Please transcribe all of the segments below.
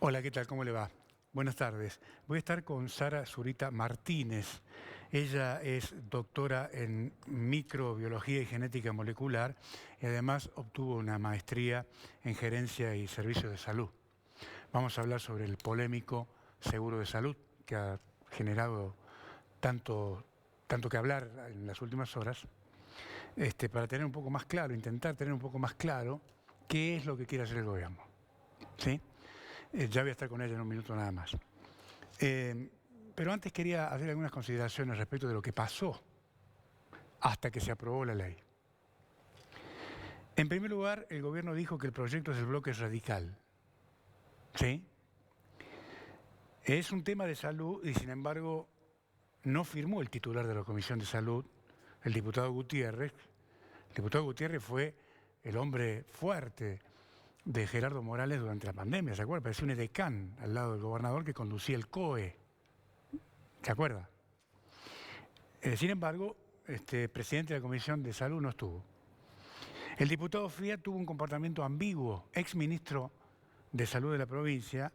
Hola, ¿qué tal? ¿Cómo le va? Buenas tardes. Voy a estar con Sara Zurita Martínez. Ella es doctora en microbiología y genética molecular y además obtuvo una maestría en gerencia y servicios de salud. Vamos a hablar sobre el polémico seguro de salud que ha generado tanto que hablar en las últimas horas, para tener un poco más claro, intentar tener un poco más claro qué es lo que quiere hacer el gobierno. ¿Sí? Ya voy a estar con ella en un minuto nada más. Pero antes quería hacer algunas consideraciones respecto de lo que pasó hasta que se aprobó la ley. En primer lugar, el gobierno dijo que el proyecto del bloque es radical. ¿Sí? Es un tema de salud y, sin embargo, no firmó el titular de la Comisión de Salud, el diputado Gutiérrez. El diputado Gutiérrez fue el hombre fuerte de Gerardo Morales durante la pandemia, ¿se acuerda? Parecía un edecán al lado del gobernador que conducía el COE. ¿Se acuerda? Sin embargo, presidente de la Comisión de Salud no estuvo. El diputado Fría tuvo un comportamiento ambiguo, exministro de Salud de la provincia,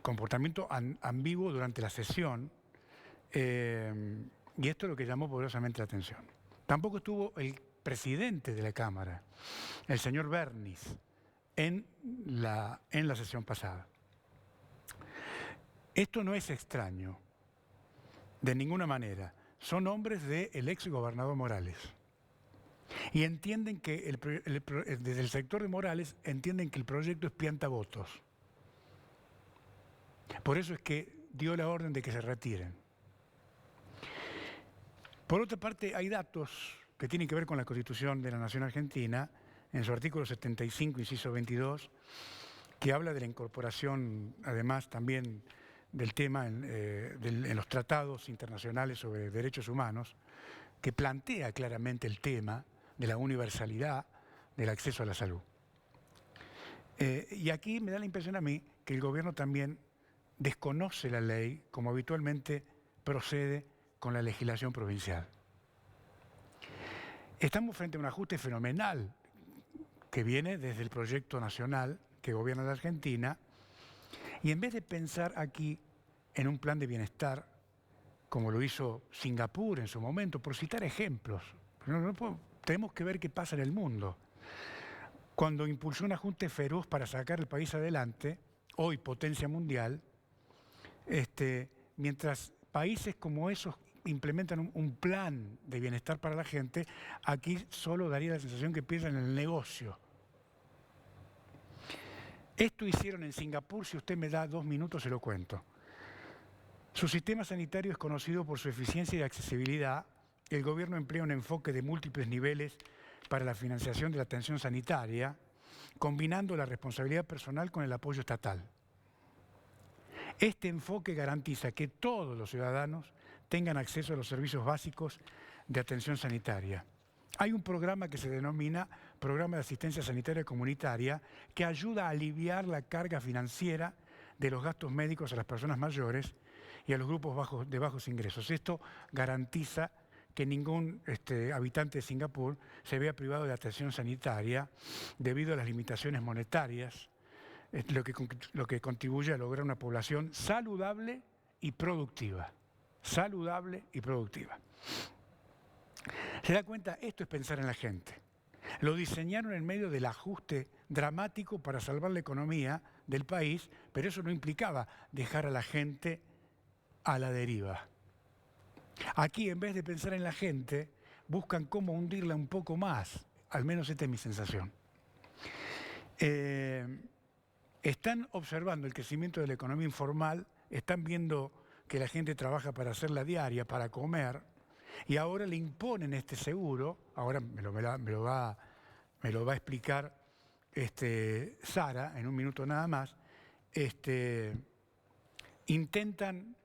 comportamiento ambiguo durante la sesión, y esto es lo que llamó poderosamente la atención. Tampoco estuvo el presidente de la Cámara, el señor Bernis, en la sesión pasada. Esto no es extraño, de ninguna manera. Son hombres del ex gobernador Morales. Y entienden que, desde el sector de Morales, entienden que el proyecto es piantavotos. Por eso es que dio la orden de que se retiren. Por otra parte, hay datos que tienen que ver con la Constitución de la Nación Argentina, en su artículo 75, inciso 22, que habla de la incorporación, además, también del tema en los tratados internacionales sobre derechos humanos, que plantea claramente el tema de la universalidad del acceso a la salud. Y aquí me da la impresión a mí que el gobierno también desconoce la ley, como habitualmente procede con la legislación provincial. Estamos frente a un ajuste fenomenal que viene desde el proyecto nacional que gobierna la Argentina, y en vez de pensar aquí en un plan de bienestar, como lo hizo Singapur en su momento, por citar ejemplos, tenemos que ver qué pasa en el mundo. Cuando impulsó un ajuste feroz para sacar el país adelante, hoy potencia mundial, mientras países como esos implementan un plan de bienestar para la gente, aquí solo daría la sensación que piensan en el negocio. Esto hicieron en Singapur, si usted me da 2 minutos se lo cuento. Su sistema sanitario es conocido por su eficiencia y accesibilidad. El gobierno emplea un enfoque de múltiples niveles para la financiación de la atención sanitaria, combinando la responsabilidad personal con el apoyo estatal. Este enfoque garantiza que todos los ciudadanos tengan acceso a los servicios básicos de atención sanitaria. Hay un programa que se denomina Programa de Asistencia Sanitaria Comunitaria que ayuda a aliviar la carga financiera de los gastos médicos a las personas mayores y a los grupos de bajos ingresos. Esto garantiza que ningún habitante de Singapur se vea privado de atención sanitaria debido a las limitaciones monetarias, lo que contribuye a lograr una población saludable y productiva. Saludable y productiva. ¿Se da cuenta? Esto es pensar en la gente. Lo diseñaron en medio del ajuste dramático para salvar la economía del país, pero eso no implicaba dejar a la gente a la deriva. Aquí, en vez de pensar en la gente, buscan cómo hundirla un poco más. Al menos esta es mi sensación. Están observando el crecimiento de la economía informal, están viendo que la gente trabaja para hacer la diaria, para comer, y ahora le imponen este seguro. Ahora me lo va a explicar Sara en un minuto nada más. Intentan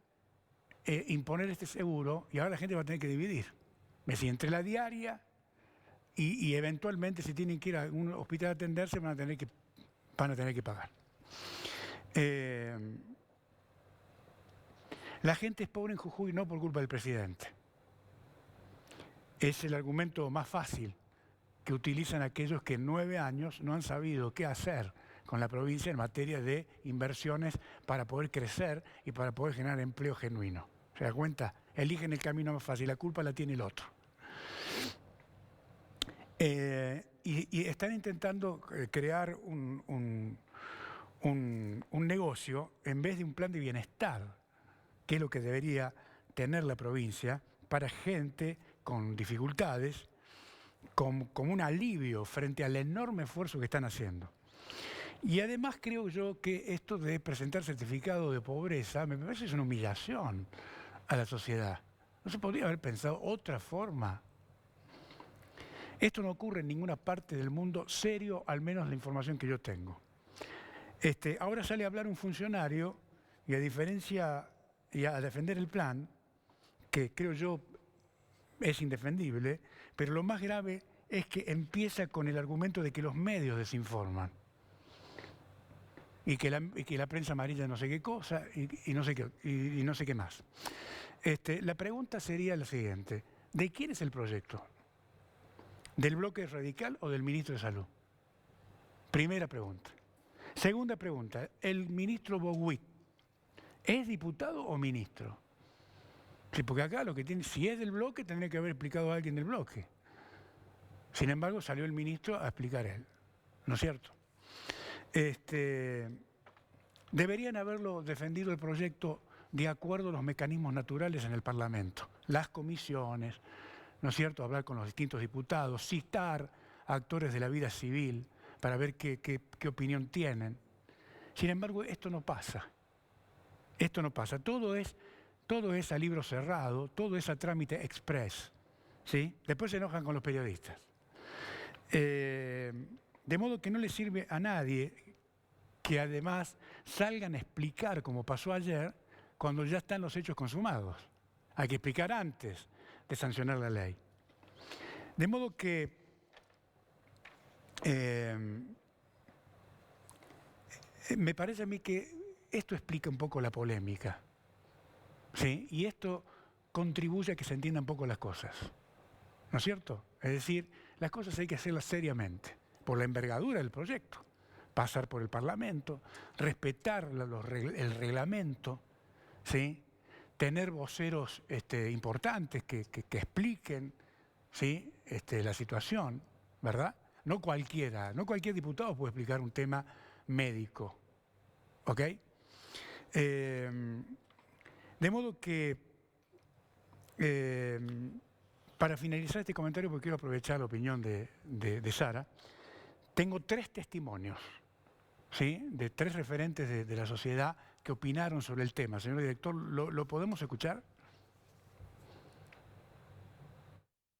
imponer este seguro y ahora la gente va a tener que dividir. Es decir, entre la diaria y eventualmente si tienen que ir a un hospital a atenderse van a tener que pagar. La gente es pobre en Jujuy no por culpa del presidente. Es el argumento más fácil que utilizan aquellos que en 9 años no han sabido qué hacer con la provincia en materia de inversiones para poder crecer y para poder generar empleo genuino. ¿Se da cuenta? Eligen el camino más fácil, la culpa la tiene el otro. Y están intentando crear un negocio en vez de un plan de bienestar, que es lo que debería tener la provincia para gente con dificultades, como un alivio frente al enorme esfuerzo que están haciendo. Y además creo yo que esto de presentar certificado de pobreza me parece que es una humillación a la sociedad. No se podría haber pensado otra forma. Esto no ocurre en ninguna parte del mundo serio, al menos la información que yo tengo. Ahora sale a hablar un funcionario y a defender el plan, que creo yo es indefendible, pero lo más grave es que empieza con el argumento de que los medios desinforman y que la prensa amarilla no sé qué cosa y no sé qué más. La pregunta sería la siguiente: ¿de quién es el proyecto? ¿Del bloque radical o del ministro de Salud? Primera pregunta. Segunda pregunta, ¿el ministro Bogüit es diputado o ministro? Sí, porque acá lo que tiene, si es del bloque, tendría que haber explicado a alguien del bloque. Sin embargo, salió el ministro a explicar él, ¿no es cierto? Deberían haberlo defendido el proyecto de acuerdo a los mecanismos naturales en el Parlamento, las comisiones, ¿no es cierto?, hablar con los distintos diputados, citar a actores de la vida civil para ver qué opinión tienen. Sin embargo, esto no pasa. Esto no pasa. Todo es a libro cerrado, todo es a trámite express, ¿sí? Después se enojan con los periodistas. De modo que no le sirve a nadie que además salgan a explicar, como pasó ayer, cuando ya están los hechos consumados. Hay que explicar antes de sancionar la ley. De modo que me parece a mí que esto explica un poco la polémica, ¿sí? Y esto contribuye a que se entiendan un poco las cosas, ¿no es cierto? Es decir, las cosas hay que hacerlas seriamente, por la envergadura del proyecto, pasar por el Parlamento, respetar el reglamento, ¿sí? Tener voceros importantes que expliquen, ¿sí? La situación, ¿verdad? No cualquier diputado puede explicar un tema médico, ¿ok? De modo que, para finalizar este comentario, porque quiero aprovechar la opinión de Sara, tengo 3 testimonios, ¿sí?, de 3 referentes de la sociedad que opinaron sobre el tema. Señor director, ¿lo podemos escuchar?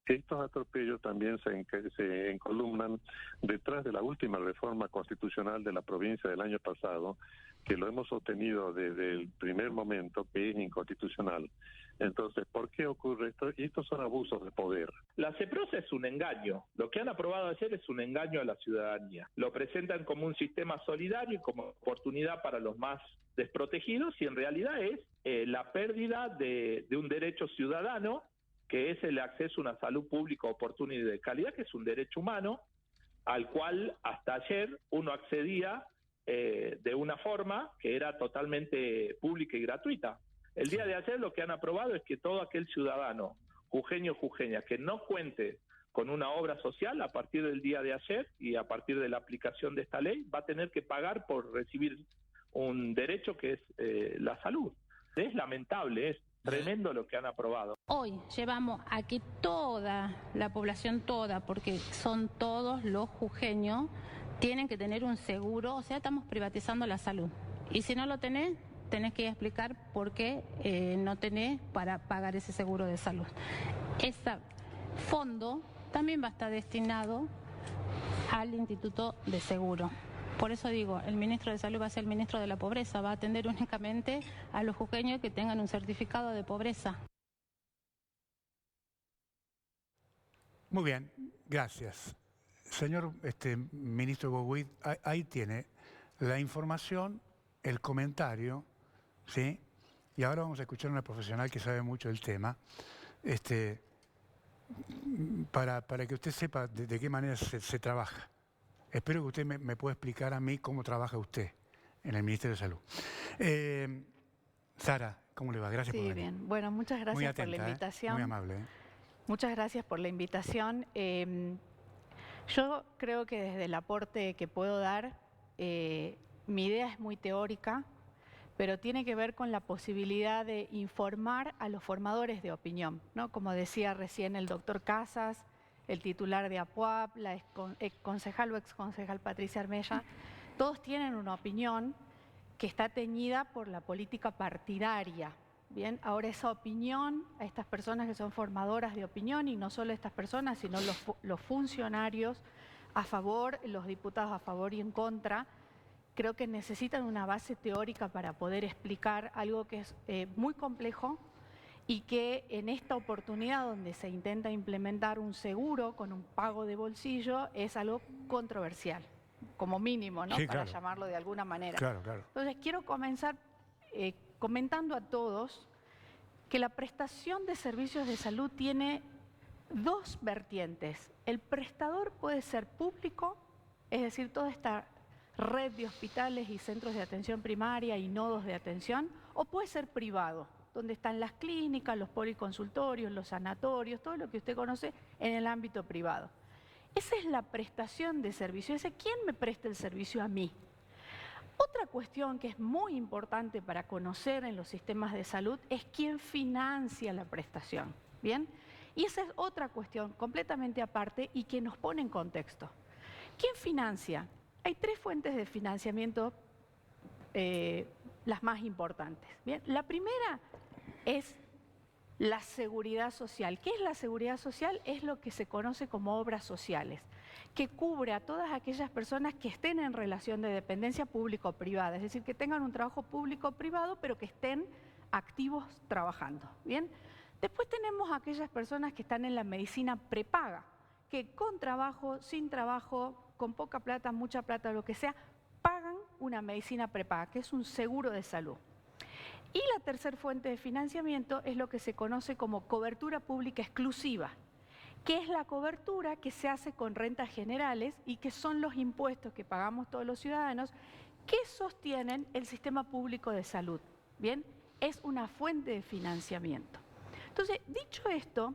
Estos atropellos también se encolumnan detrás de la última reforma constitucional de la provincia del año pasado, que lo hemos sostenido desde el primer momento, que es inconstitucional. Entonces, ¿por qué ocurre esto? Y estos son abusos de poder. La CEPROSA es un engaño. Lo que han aprobado ayer es un engaño a la ciudadanía. Lo presentan como un sistema solidario y como oportunidad para los más desprotegidos, y en realidad es la pérdida de un derecho ciudadano, que es el acceso a una salud pública oportuna y de calidad, que es un derecho humano, al cual hasta ayer uno accedía de una forma que era totalmente pública y gratuita. El día de ayer lo que han aprobado es que todo aquel ciudadano, jujeño o jujeña, que no cuente con una obra social, a partir del día de ayer y a partir de la aplicación de esta ley, va a tener que pagar por recibir un derecho que es la salud. Es lamentable, es tremendo lo que han aprobado. Hoy llevamos a que toda la población, porque son todos los jujeños, tienen que tener un seguro, o sea, estamos privatizando la salud. Y si no lo tenés que explicar por qué no tenés para pagar ese seguro de salud. Ese fondo también va a estar destinado al Instituto de Seguro. Por eso digo, el ministro de Salud va a ser el ministro de la Pobreza, va a atender únicamente a los jujeños que tengan un certificado de pobreza. Muy bien, gracias. Señor ministro Bogüit, ahí tiene la información, el comentario, ¿sí? Y ahora vamos a escuchar a una profesional que sabe mucho del tema, para que usted sepa de qué manera se trabaja, Espero que usted me pueda explicar a mí cómo trabaja usted en el Ministerio de Salud. Sara, ¿cómo le va? Gracias por venir. Sí, bien. Bueno, muchas gracias Muy atenta, por la invitación. muy amable. Muchas gracias por la invitación. Yo creo que desde el aporte que puedo dar, mi idea es muy teórica, pero tiene que ver con la posibilidad de informar a los formadores de opinión, ¿no? Como decía recién el doctor Casas, el titular de APUAP, la ex concejal o ex concejal Patricia Armella, todos tienen una opinión que está teñida por la política partidaria. Bien, ahora esa opinión, a estas personas que son formadoras de opinión, y no solo estas personas, sino los funcionarios a favor, los diputados a favor y en contra, creo que necesitan una base teórica para poder explicar algo que es muy complejo y que en esta oportunidad donde se intenta implementar un seguro con un pago de bolsillo es algo controversial, como mínimo, ¿no? Sí, Para claro. llamarlo de alguna manera. Claro, claro. Entonces quiero comenzar comentando a todos que la prestación de servicios de salud tiene dos vertientes. El prestador puede ser público, es decir, toda esta red de hospitales y centros de atención primaria y nodos de atención, o puede ser privado, donde están las clínicas, los policonsultorios, los sanatorios, todo lo que usted conoce en el ámbito privado. Esa es la prestación de servicio, ese ¿quién me presta el servicio a mí? Otra cuestión que es muy importante para conocer en los sistemas de salud es quién financia la prestación, ¿bien? Y esa es otra cuestión completamente aparte y que nos pone en contexto. ¿Quién financia? Hay tres fuentes de financiamiento, las más importantes, ¿bien? La primera es la seguridad social. ¿Qué es la seguridad social? Es lo que se conoce como obras sociales, que cubre a todas aquellas personas que estén en relación de dependencia público-privada, es decir, que tengan un trabajo público-privado, pero que estén activos trabajando, ¿bien? Después tenemos a aquellas personas que están en la medicina prepaga, que con trabajo, sin trabajo, con poca plata, mucha plata, lo que sea, pagan una medicina prepaga, que es un seguro de salud. Y la tercera fuente de financiamiento es lo que se conoce como cobertura pública exclusiva, que es la cobertura que se hace con rentas generales y que son los impuestos que pagamos todos los ciudadanos que sostienen el sistema público de salud. ¿Bien? Es una fuente de financiamiento. Entonces, dicho esto,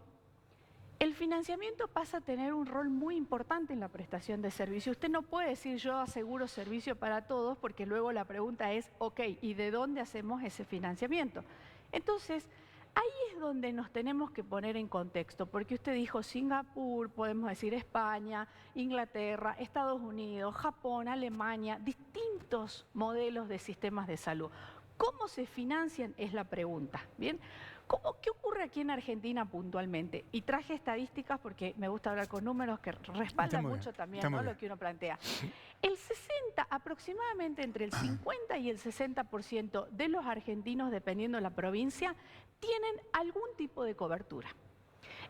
el financiamiento pasa a tener un rol muy importante en la prestación de servicio. Usted no puede decir yo aseguro servicio para todos porque luego la pregunta es, ok, ¿y de dónde hacemos ese financiamiento? Entonces, ahí es donde nos tenemos que poner en contexto, porque usted dijo Singapur, podemos decir España, Inglaterra, Estados Unidos, Japón, Alemania, distintos modelos de sistemas de salud. ¿Cómo se financian? Es la pregunta, ¿bien? ¿Qué ocurre aquí en Argentina puntualmente? Y traje estadísticas porque me gusta hablar con números que respaldan mucho también, ¿no?, lo que uno plantea. El 60, aproximadamente entre el 50 y el 60% de los argentinos, dependiendo de la provincia, tienen algún tipo de cobertura.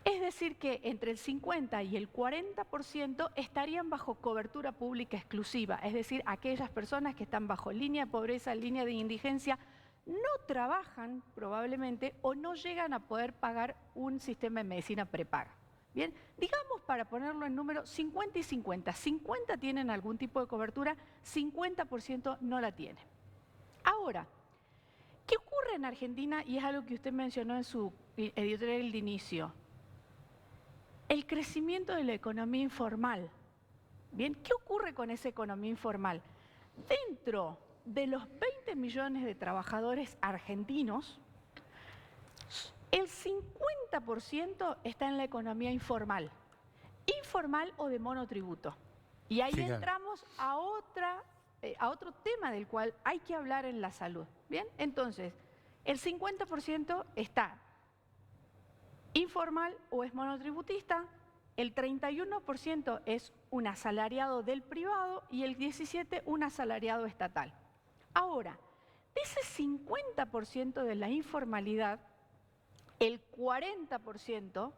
Es decir que entre el 50 y el 40% estarían bajo cobertura pública exclusiva, es decir, aquellas personas que están bajo línea de pobreza, línea de indigencia, no trabajan probablemente o no llegan a poder pagar un sistema de medicina prepaga. Bien, digamos para ponerlo en número 50 y 50. 50 tienen algún tipo de cobertura, 50% no la tienen. Ahora, ¿qué ocurre en Argentina? Y es algo que usted mencionó en su editorial de inicio. El crecimiento de la economía informal. Bien, ¿qué ocurre con esa economía informal? Dentro de los 20 millones de trabajadores argentinos, el 50% está en la economía informal o de monotributo. Y ahí entramos a otro tema del cual hay que hablar en la salud. ¿Bien? Entonces, el 50% está informal o es monotributista, el 31% es un asalariado del privado y el 17% un asalariado estatal. Ahora, de ese 50% de la informalidad, el 40%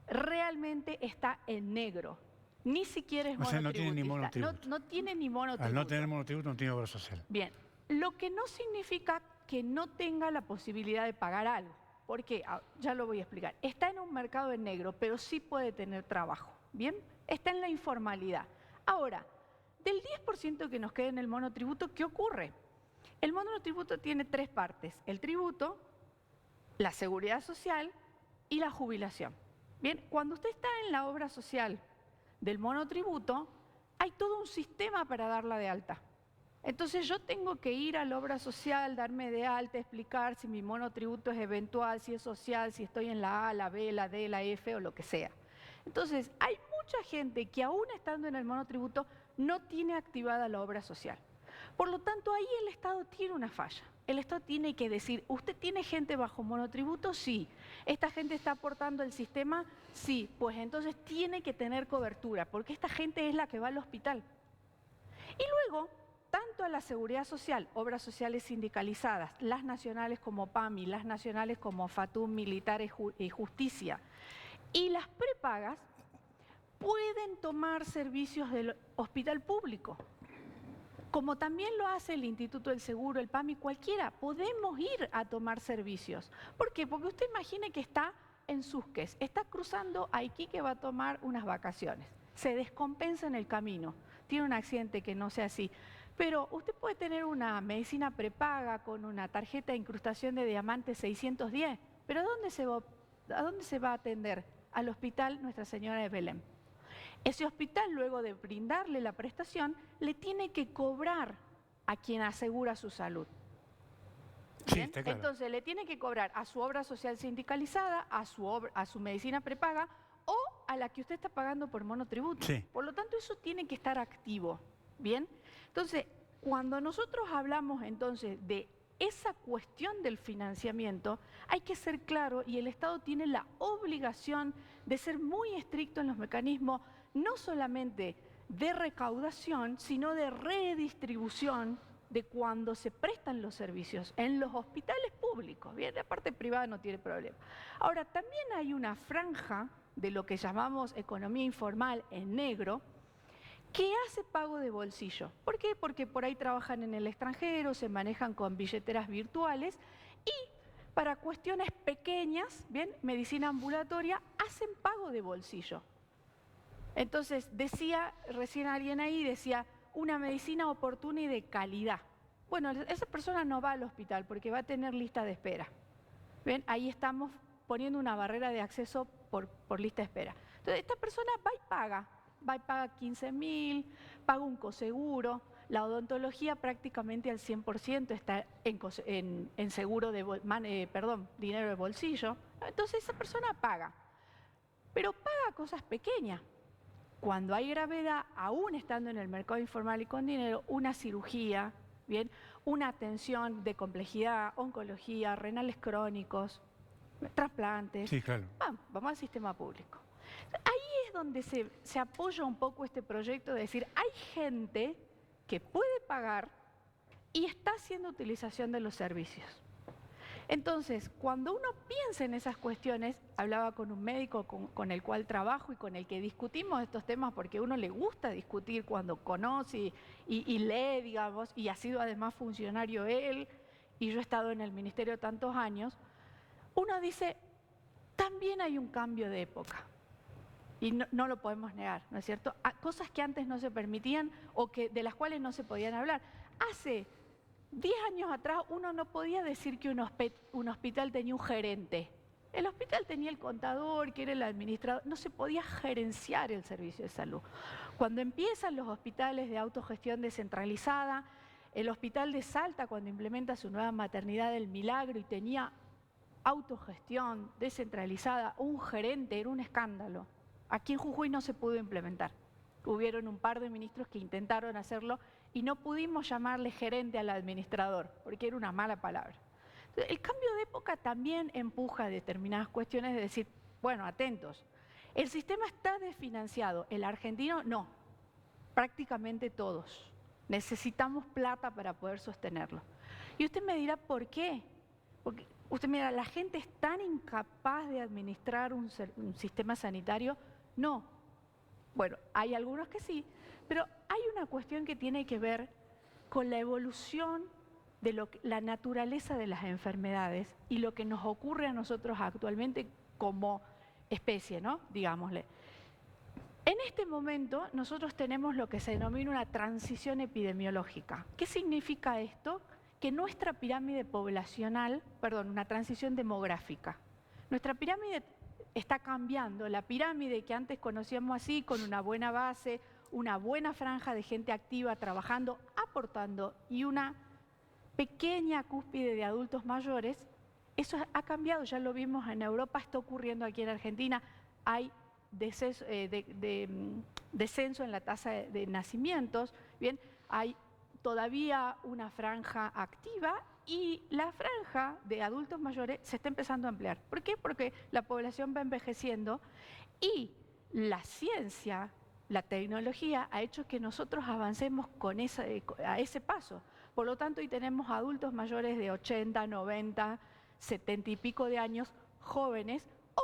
realmente está en negro. Ni siquiera es monotributista. O sea, no tiene ni monotributo. No tiene ni monotributo. Al no tener monotributo no tiene obra social. Bien, lo que no significa que no tenga la posibilidad de pagar algo. ¿Por qué? Ya lo voy a explicar. Está en un mercado en negro, pero sí puede tener trabajo. ¿Bien? Está en la informalidad. Ahora, del 10% que nos queda en el monotributo, ¿qué ocurre? El monotributo tiene 3 partes: el tributo, la seguridad social y la jubilación. Bien, cuando usted está en la obra social del monotributo, hay todo un sistema para darla de alta. Entonces yo tengo que ir a la obra social, darme de alta, explicar si mi monotributo es eventual, si es social, si estoy en la A, la B, la D, la F o lo que sea. Entonces hay mucha gente que aún estando en el monotributo no tiene activada la obra social. Por lo tanto, ahí el Estado tiene una falla. El Estado tiene que decir, ¿usted tiene gente bajo monotributo? Sí. ¿Esta gente está aportando al sistema? Sí. Pues entonces tiene que tener cobertura, porque esta gente es la que va al hospital. Y luego, tanto a la seguridad social, obras sociales sindicalizadas, las nacionales como PAMI, las nacionales como FATUM, Militares y Justicia, y las prepagas, pueden tomar servicios del hospital público. Como también lo hace el Instituto del Seguro, el PAMI, cualquiera, podemos ir a tomar servicios. ¿Por qué? Porque usted imagine que está en Susques, está cruzando a Iquique, va a tomar unas vacaciones, se descompensa en el camino, tiene un accidente que no sea así. Pero usted puede tener una medicina prepaga con una tarjeta de incrustación de diamante 610, pero ¿a dónde se va a atender? Al Hospital Nuestra Señora de Belén. Ese hospital, luego de brindarle la prestación, le tiene que cobrar a quien asegura su salud. Sí, está claro. Entonces le tiene que cobrar a su obra social sindicalizada, a su medicina prepaga o a la que usted está pagando por monotributo. Sí. Por lo tanto, eso tiene que estar activo. ¿Bien? Entonces, cuando nosotros hablamos entonces de esa cuestión del financiamiento, hay que ser claro y el Estado tiene la obligación de ser muy estricto en los mecanismos, no solamente de recaudación, sino de redistribución de cuando se prestan los servicios en los hospitales públicos. Bien, la parte privada no tiene problema. Ahora, también hay una franja de lo que llamamos economía informal en negro, que hace pago de bolsillo. ¿Por qué? Porque por ahí trabajan en el extranjero, se manejan con billeteras virtuales y para cuestiones pequeñas, bien, medicina ambulatoria, hacen pago de bolsillo. Entonces, decía, recién alguien ahí decía, una medicina oportuna y de calidad. Bueno, esa persona no va al hospital porque va a tener lista de espera. ¿Ven? Ahí estamos poniendo una barrera de acceso por lista de espera. Entonces, esta persona va y paga 15.000, paga un coseguro, la odontología prácticamente al 100% está en seguro dinero de bolsillo. Entonces esa persona paga, pero paga cosas pequeñas. Cuando hay gravedad, aún estando en el mercado informal y con dinero, una cirugía, ¿bien? Una atención de complejidad, oncología, renales crónicos, trasplantes. Sí, claro. Vamos al sistema público. Ahí es donde se apoya un poco este proyecto de decir, hay gente que puede pagar y está haciendo utilización de los servicios. Entonces, cuando uno piensa en esas cuestiones, hablaba con un médico con el cual trabajo y con el que discutimos estos temas porque a uno le gusta discutir cuando conoce y lee, digamos, y ha sido además funcionario él, y yo he estado en el ministerio tantos años, uno dice, también hay un cambio de época. Y no lo podemos negar, ¿no es cierto? Cosas que antes no se permitían o de las cuales no se podían hablar. Hace 10 años atrás uno no podía decir que un hospital tenía un gerente. El hospital tenía el contador, que era el administrador. No se podía gerenciar el servicio de salud. Cuando empiezan los hospitales de autogestión descentralizada, el hospital de Salta cuando implementa su nueva maternidad del Milagro y tenía autogestión descentralizada, un gerente, era un escándalo. Aquí en Jujuy no se pudo implementar. Hubieron un par de ministros que intentaron hacerlo y no pudimos llamarle gerente al administrador, porque era una mala palabra. Entonces, el cambio de época también empuja determinadas cuestiones de decir, bueno, atentos, el sistema está desfinanciado, el argentino no, prácticamente todos. Necesitamos plata para poder sostenerlo. Y usted me dirá, ¿por qué? Porque usted mira, ¿la gente es tan incapaz de administrar un sistema sanitario? No. Bueno, hay algunos que sí, pero hay una cuestión que tiene que ver con la evolución de la naturaleza de las enfermedades y lo que nos ocurre a nosotros actualmente como especie, ¿no? Digámosle. En este momento nosotros tenemos lo que se denomina una transición epidemiológica. ¿Qué significa esto? Que nuestra pirámide poblacional, perdón, una transición demográfica. Nuestra pirámide está cambiando. La pirámide que antes conocíamos así, con una buena base, una buena franja de gente activa trabajando, aportando y una pequeña cúspide de adultos mayores, eso ha cambiado, ya lo vimos en Europa, está ocurriendo aquí en Argentina, hay descenso en la tasa de nacimientos, bien, hay todavía una franja activa y la franja de adultos mayores se está empezando a ampliar. ¿Por qué? Porque la población va envejeciendo y la ciencia, la tecnología ha hecho que nosotros avancemos a ese paso. Por lo tanto, hoy tenemos adultos mayores de 80, 90, 70 y pico de años, jóvenes, o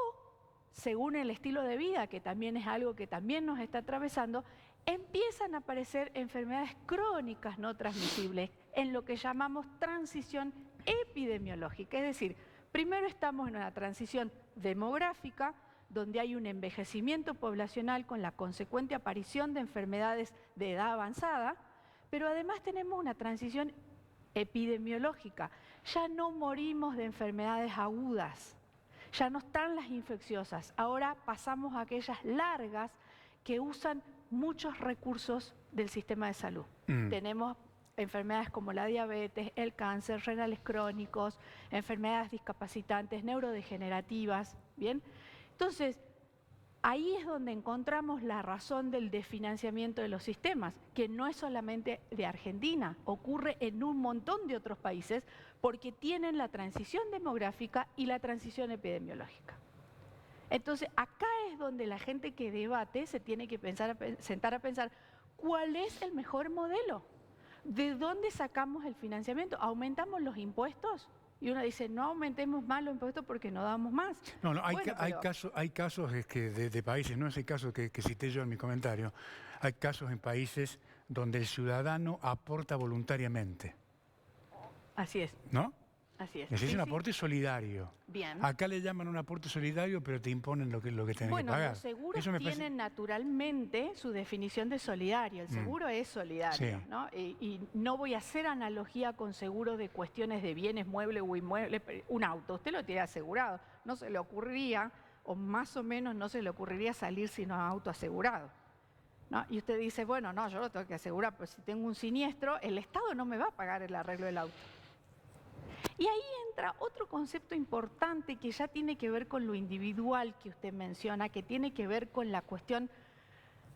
según el estilo de vida, que también es algo que también nos está atravesando, empiezan a aparecer enfermedades crónicas no transmisibles en lo que llamamos transición epidemiológica. Es decir, primero estamos en una transición demográfica, donde hay un envejecimiento poblacional con la consecuente aparición de enfermedades de edad avanzada, pero además tenemos una transición epidemiológica. Ya no morimos de enfermedades agudas, ya no están las infecciosas, ahora pasamos a aquellas largas que usan muchos recursos del sistema de salud. Tenemos enfermedades como la diabetes, el cáncer, renales crónicos, enfermedades discapacitantes, neurodegenerativas, ¿bien? Entonces, ahí es donde encontramos la razón del desfinanciamiento de los sistemas, que no es solamente de Argentina, ocurre en un montón de otros países porque tienen la transición demográfica y la transición epidemiológica. Entonces, acá es donde la gente que debate se tiene que sentar a pensar cuál es el mejor modelo, de dónde sacamos el financiamiento, ¿aumentamos los impuestos? Y uno dice, no aumentemos más los impuestos porque no damos más. No, hay casos de países, no es el caso que cité yo en mi comentario, hay casos en países donde el ciudadano aporta voluntariamente. Así es. ¿No? Así es. Es un aporte solidario. Bien. Acá le llaman un aporte solidario, pero te imponen lo que tenés que pagar. Bueno, los seguros tienen naturalmente su definición de solidario. El seguro es solidario, sí, ¿no? Y no voy a hacer analogía con seguros de cuestiones de bienes, muebles o inmuebles. Un auto, usted lo tiene asegurado. No se le ocurriría, o más o menos no se le ocurriría salir sin un auto asegurado, ¿no? Y usted dice, bueno, no, yo lo tengo que asegurar, pero si tengo un siniestro, el Estado no me va a pagar el arreglo del auto. Y ahí entra otro concepto importante que ya tiene que ver con lo individual que usted menciona, que tiene que ver con la cuestión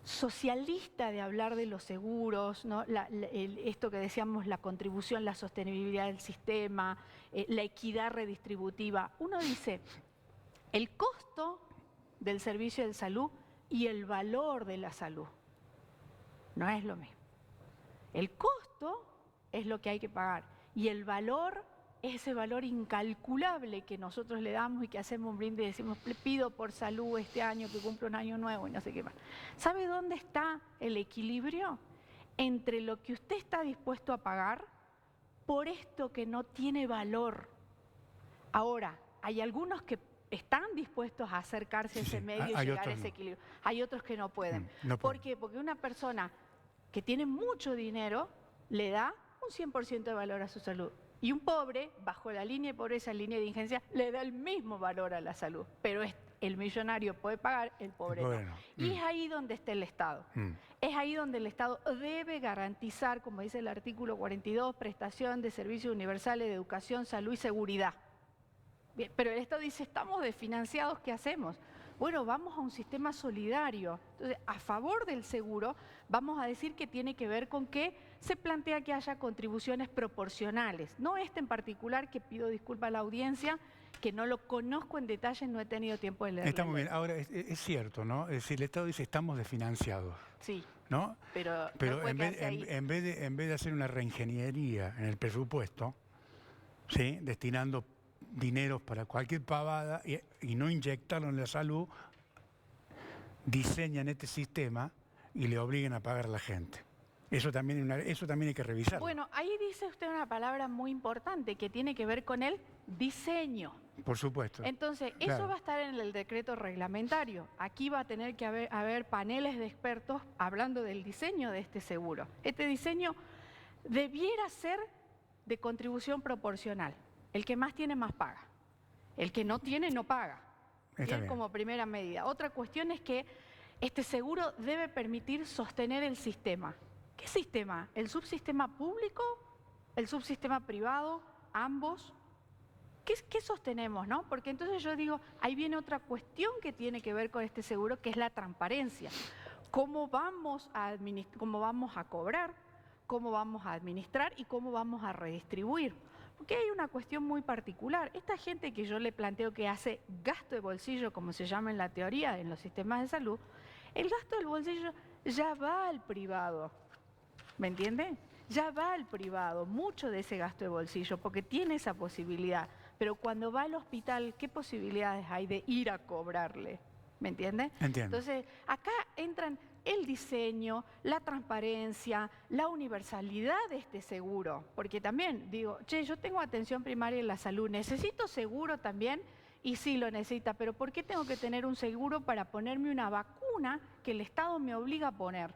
socialista de hablar de los seguros, ¿no? Esto que decíamos, la contribución, la sostenibilidad del sistema, la equidad redistributiva. Uno dice, el costo del servicio de salud y el valor de la salud no es lo mismo. El costo es lo que hay que pagar y el valor es ese valor incalculable que nosotros le damos y que hacemos un brindis y decimos, le pido por salud este año que cumplo un año nuevo y no sé qué más. ¿Sabe dónde está el equilibrio? Entre lo que usted está dispuesto a pagar por esto que no tiene valor. Ahora, hay algunos que están dispuestos a acercarse a ese medio y llegar a ese equilibrio. Hay otros que no pueden. ¿Por qué? Porque una persona que tiene mucho dinero le da un 100% de valor a su salud. Y un pobre, bajo la línea de pobreza, línea de indigencia, le da el mismo valor a la salud. Pero el millonario puede pagar, el pobre no. Y es ahí donde está el Estado. Es ahí donde el Estado debe garantizar, como dice el artículo 42, prestación de servicios universales de educación, salud y seguridad. Bien, pero el Estado dice, estamos desfinanciados, ¿qué hacemos? Bueno, vamos a un sistema solidario. Entonces, a favor del seguro, vamos a decir que tiene que ver con que se plantea que haya contribuciones proporcionales. No este en particular, que pido disculpas a la audiencia, que no lo conozco en detalle, no he tenido tiempo de leerlo. Está muy bien. Ahora, es cierto, ¿no? Es decir, el Estado dice, estamos desfinanciados. Sí, ¿no? pero no en vez de hacer una reingeniería en el presupuesto, ¿sí? Destinando dineros para cualquier pavada y no inyectarlo en la salud, diseñan este sistema y le obligan a pagar a la gente. Eso también hay que revisarlo. Bueno, ahí dice usted una palabra muy importante que tiene que ver con el diseño. Por supuesto. Entonces, Claro. eso va a estar en el decreto reglamentario. Aquí va a tener que haber paneles de expertos hablando del diseño de este seguro. Este diseño debiera ser de contribución proporcional. El que más tiene, más paga. El que no tiene, no paga. Está bien. Como primera medida. Otra cuestión es que este seguro debe permitir sostener el sistema. ¿Qué sistema? ¿El subsistema público? ¿El subsistema privado? ¿Ambos? ¿Qué sostenemos, no? Porque entonces yo digo, ahí viene otra cuestión que tiene que ver con este seguro, que es la transparencia. ¿Cómo vamos a cobrar? ¿Cómo vamos a administrar? ¿Y cómo vamos a redistribuir? Porque hay una cuestión muy particular. Esta gente que yo le planteo que hace gasto de bolsillo, como se llama en la teoría, en los sistemas de salud, el gasto del bolsillo ya va al privado. ¿Me entiende? Ya va al privado, mucho de ese gasto de bolsillo, porque tiene esa posibilidad. Pero cuando va al hospital, ¿qué posibilidades hay de ir a cobrarle? ¿Me entiende? Entiendo. Entonces, acá entran el diseño, la transparencia, la universalidad de este seguro. Porque también digo, che, yo tengo atención primaria en la salud, ¿necesito seguro también? Y sí lo necesita, pero ¿por qué tengo que tener un seguro para ponerme una vacuna que el Estado me obliga a poner?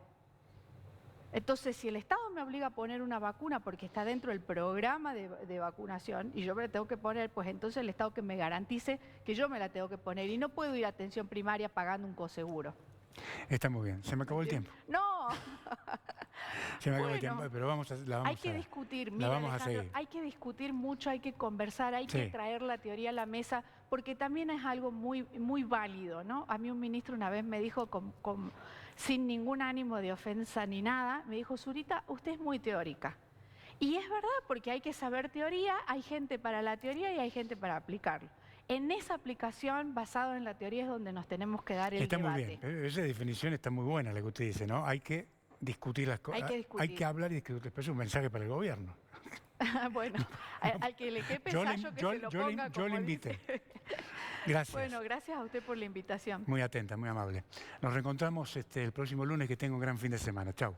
Entonces, si el Estado me obliga a poner una vacuna porque está dentro del programa de vacunación y yo me la tengo que poner, pues entonces el Estado que me garantice que yo me la tengo que poner y no puedo ir a atención primaria pagando un coseguro. Está muy bien. Se me acabó el tiempo. No. Se me acabó el Bueno, tiempo, pero hay que discutir, la mira, vamos a Alejandro, seguir. hay que discutir mucho, hay que conversar, hay que Sí. traer la teoría a la mesa, porque también es algo muy, muy válido, ¿no? A mí un ministro una vez me dijo, sin ningún ánimo de ofensa ni nada, me dijo, Zurita, usted es muy teórica. Y es verdad, porque hay que saber teoría, hay gente para la teoría y hay gente para aplicarlo. En esa aplicación, basado en la teoría, es donde nos tenemos que dar el Está debate. muy bien. Esa definición está muy buena, la que usted dice, ¿no? Hay que discutir las cosas. Hay que discutir. Hay que hablar y discutir. Después es un mensaje para el gobierno. Bueno, al que le quepe Yo le- ensayo que yo- se lo yo le- ponga, yo le como invité. dice. Gracias. Bueno, gracias a usted por la invitación. Muy atenta, muy amable. Nos reencontramos el próximo lunes, que tenga un gran fin de semana. Chau.